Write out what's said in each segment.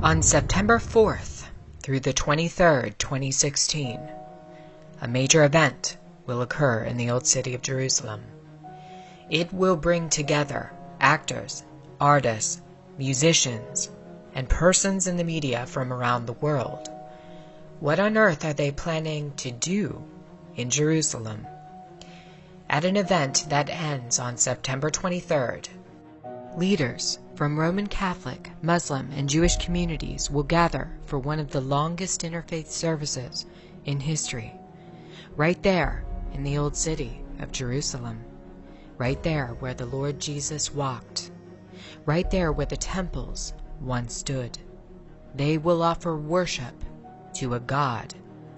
On September 4th through the 23rd, 2016, a major event will occur in the Old City of Jerusalem. It will bring together actors, artists, musicians, and persons in the media from around the world. What on earth are they planning to do in Jerusalem? At an event that ends on September 23rd, leaders from Roman Catholic, Muslim, and Jewish communities will gather for one of the longest interfaith services in history, right there in the Old City of Jerusalem, right there where the Lord Jesus walked, right there where the temples once stood. They will offer worship to a God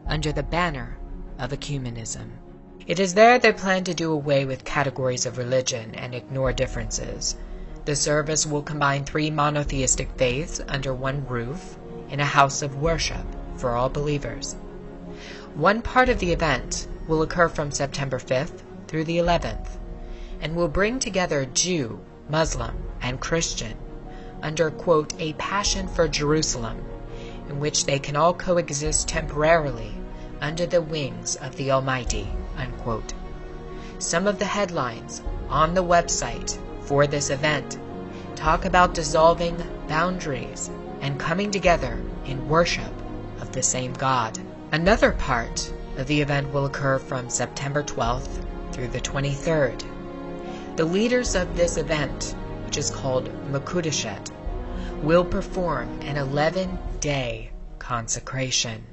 under the banner of ecumenism. It is there they plan to do away with categories of religion and ignore differences. The service will combine 3 monotheistic faiths under one roof in a house of worship for all believers. One part of the event will occur from September 5th through the 11th and will bring together Jew, Muslim, and Christian under, quote, a passion for Jerusalem, in which they can all coexist temporarily under the wings of the Almighty, unquote. Some of the headlines on the website for this event talk about dissolving boundaries and coming together in worship of the same God. Another part of the event will occur from September 12th through the 23rd. The leaders of this event, which is called Makudeshet, will perform an 11-day consecration.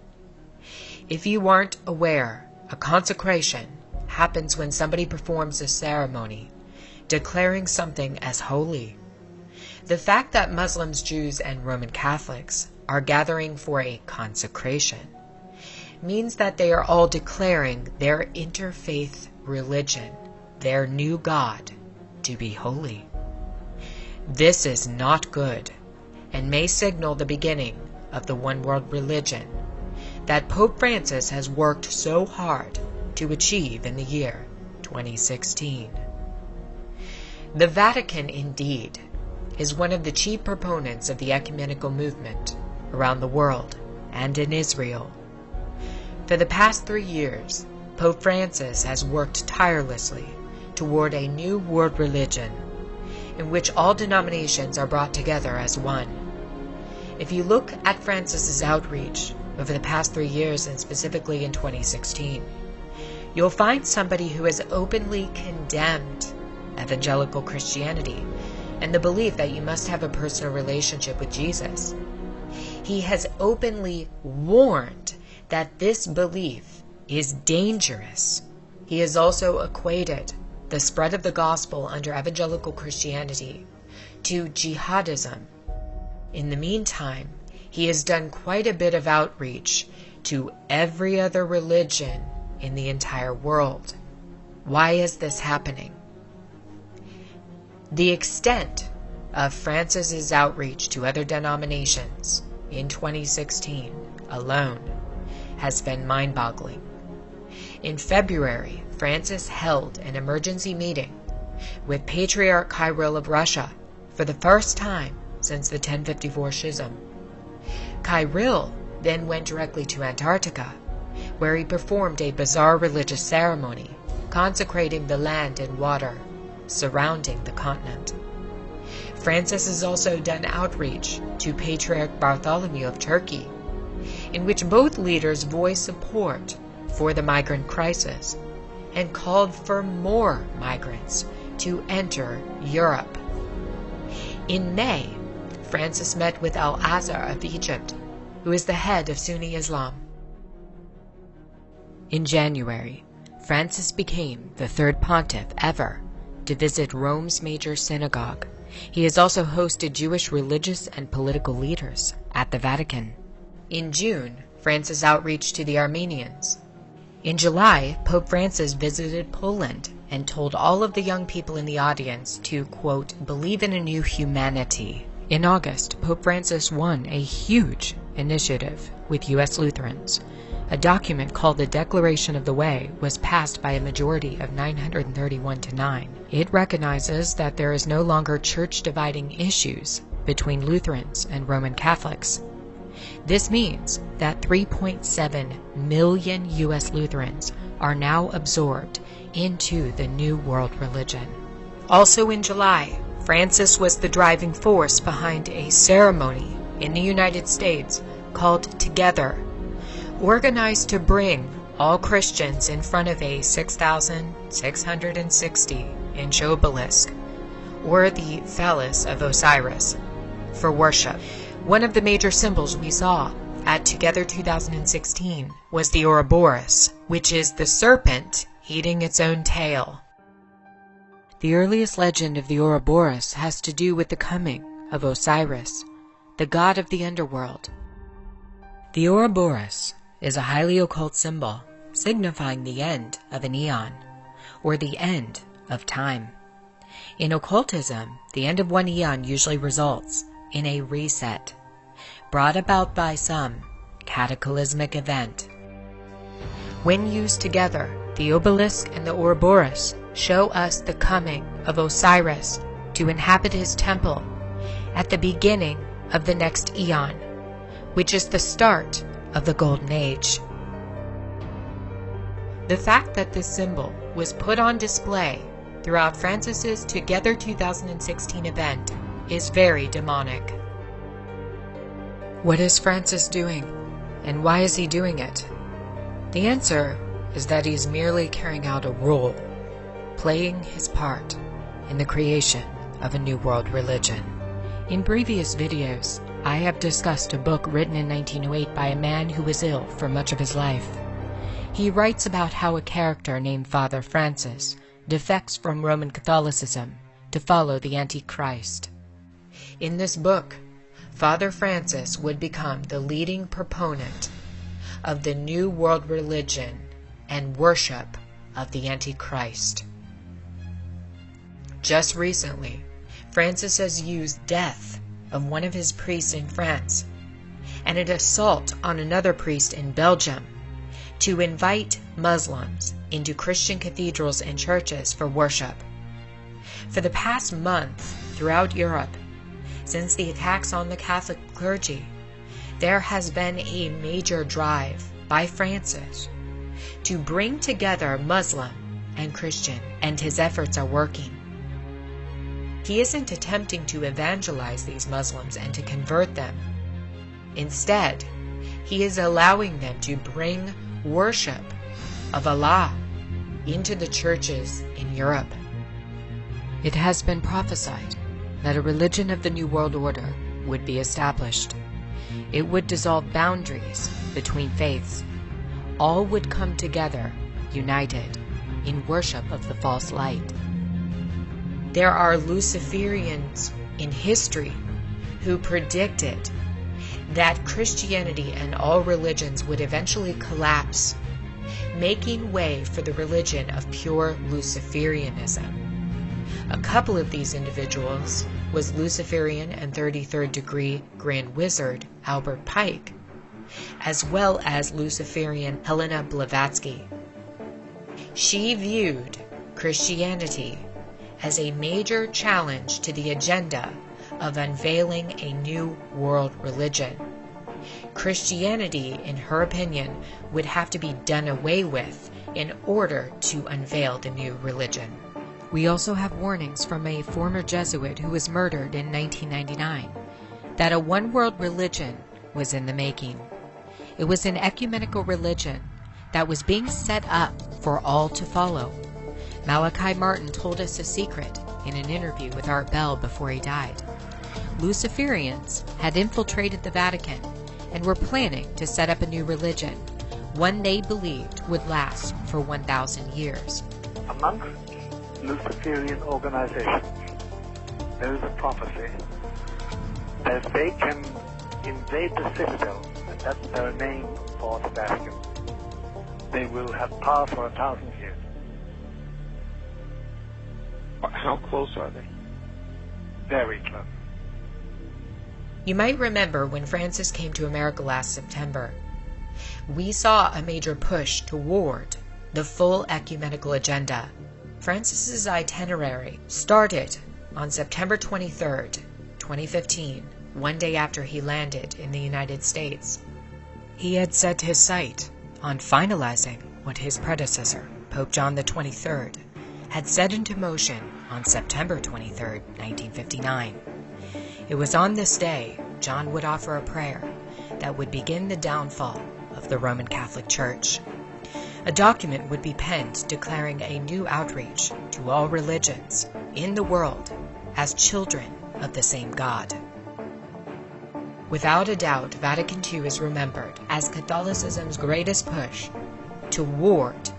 If you aren't aware, a consecration happens when somebody performs a ceremony declaring something as holy. The fact that Muslims, Jews, and Roman Catholics are gathering for a consecration means that they are all declaring their interfaith religion, their new God, to be holy. This is not good and may signal the beginning of the one world religion that Pope Francis has worked so hard to achieve in the year 2016. The Vatican, indeed, is one of the chief proponents of the ecumenical movement around the world and in Israel. For the past 3 years, Pope Francis has worked tirelessly toward a new world religion in which all denominations are brought together as one. If you look at Francis's outreach over the past 3 years, and specifically in 2016, you'll find somebody who has openly condemned evangelical Christianity and the belief that you must have a personal relationship with Jesus. He has openly warned that this belief is dangerous. He has also equated the spread of the gospel under evangelical Christianity to jihadism. In the meantime, he has done quite a bit of outreach to every other religion in the entire world. Why is this happening? The extent of Francis's outreach to other denominations in 2016 alone has been mind-boggling. In February, Francis held an emergency meeting with Patriarch Kirill of Russia for the first time since the 1054 Schism. Kirill then went directly to Antarctica, where he performed a bizarre religious ceremony consecrating the land and water surrounding the continent. Francis has also done outreach to Patriarch Bartholomew of Turkey, in which both leaders voiced support for the migrant crisis and called for more migrants to enter Europe. In May, Francis met with Al-Azhar of Egypt, who is the head of Sunni Islam. In January, Francis became the 3rd pontiff ever to visit Rome's major synagogue. He has also hosted Jewish religious and political leaders at the Vatican. In June, Francis outreached to the Armenians. In July, Pope Francis visited Poland and told all of the young people in the audience to, quote, believe in a new humanity. In August, Pope Francis won a huge initiative with U.S. Lutherans A document called the Declaration of the Way was passed by a majority of 931 to 9. It recognizes that there is no longer church-dividing issues between Lutherans and Roman Catholics. This means that 3.7 million U.S. Lutherans are now absorbed into the new world religion. Also in July, Francis was the driving force behind a ceremony in the United States called Together, organized to bring all Christians in front of a 6,660-inch obelisk, or the phallus of Osiris, for worship. One of the major symbols we saw at Together 2016 was the Ouroboros, which is the serpent eating its own tail. The earliest legend of the Ouroboros has to do with the coming of Osiris, the god of the underworld. The Ouroboros is a highly occult symbol signifying the end of an eon, or the end of time. In occultism, the end of one eon usually results in a reset, brought about by some cataclysmic event. When used together, the obelisk and the Ouroboros show us the coming of Osiris to inhabit his temple at the beginning of the next eon, which is the start of the Golden Age. The fact that this symbol was put on display throughout Francis's Together 2016 event is very demonic. What is Francis doing, and why is he doing it? The answer is that he's merely carrying out a role, playing his part in the creation of a new world religion. In previous videos, I have discussed a book written in 1908 by a man who was ill for much of his life. He writes about how a character named Father Francis defects from Roman Catholicism to follow the Antichrist. In this book, Father Francis would become the leading proponent of the new world religion and worship of the Antichrist. Just recently, Francis has used death of one of his priests in France and an assault on another priest in Belgium to invite Muslims into Christian cathedrals and churches for worship. For the past month, throughout Europe, since the attacks on the Catholic clergy, there has been a major drive by Francis to bring together Muslim and Christian, and his efforts are working. He isn't attempting to evangelize these Muslims and to convert them. Instead, he is allowing them to bring worship of Allah into the churches in Europe. It has been prophesied that a religion of the New World Order would be established. It would dissolve boundaries between faiths. All would come together, united, in worship of the false light. There are Luciferians in history who predicted that Christianity and all religions would eventually collapse, making way for the religion of pure Luciferianism. A couple of these individuals was Luciferian and 33rd degree Grand Wizard Albert Pike, as well as Luciferian Helena Blavatsky. She viewed Christianity as a major challenge to the agenda of unveiling a new world religion. Christianity, in her opinion, would have to be done away with in order to unveil the new religion. We also have warnings from a former Jesuit who was murdered in 1999 that a one-world religion was in the making. It was an ecumenical religion that was being set up for all to follow. Malachi Martin told us a secret in an interview with Art Bell before he died. Luciferians had infiltrated the Vatican and were planning to set up a new religion, one they believed would last for 1,000 years. Amongst Luciferian organizations, there is a prophecy that if they can invade the citadel, and that's their name for the Vatican, they will have power for 1,000 years. How close are they? Very close. You might remember when Francis came to America last September. we saw a major push toward the full ecumenical agenda. Francis's itinerary started on September 23rd, 2015, one day after he landed in the United States. He had set his sight on finalizing what his predecessor, Pope John XXIII, had set into motion on September 23, 1959. It was on this day John would offer a prayer that would begin the downfall of the Roman Catholic Church. A document would be penned declaring a new outreach to all religions in the world as children of the same God. Without a doubt, Vatican II is remembered as Catholicism's greatest push toward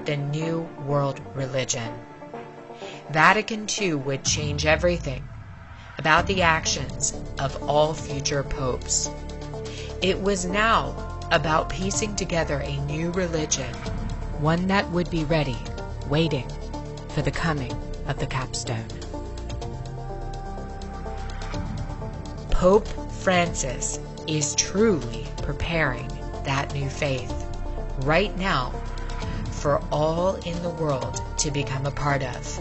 the new world religion. Vatican II would change everything about the actions of all future popes. It was now about piecing together a new religion, one that would be ready, waiting for the coming of the capstone. Pope Francis is truly preparing that new faith right now for all in the world to become a part of.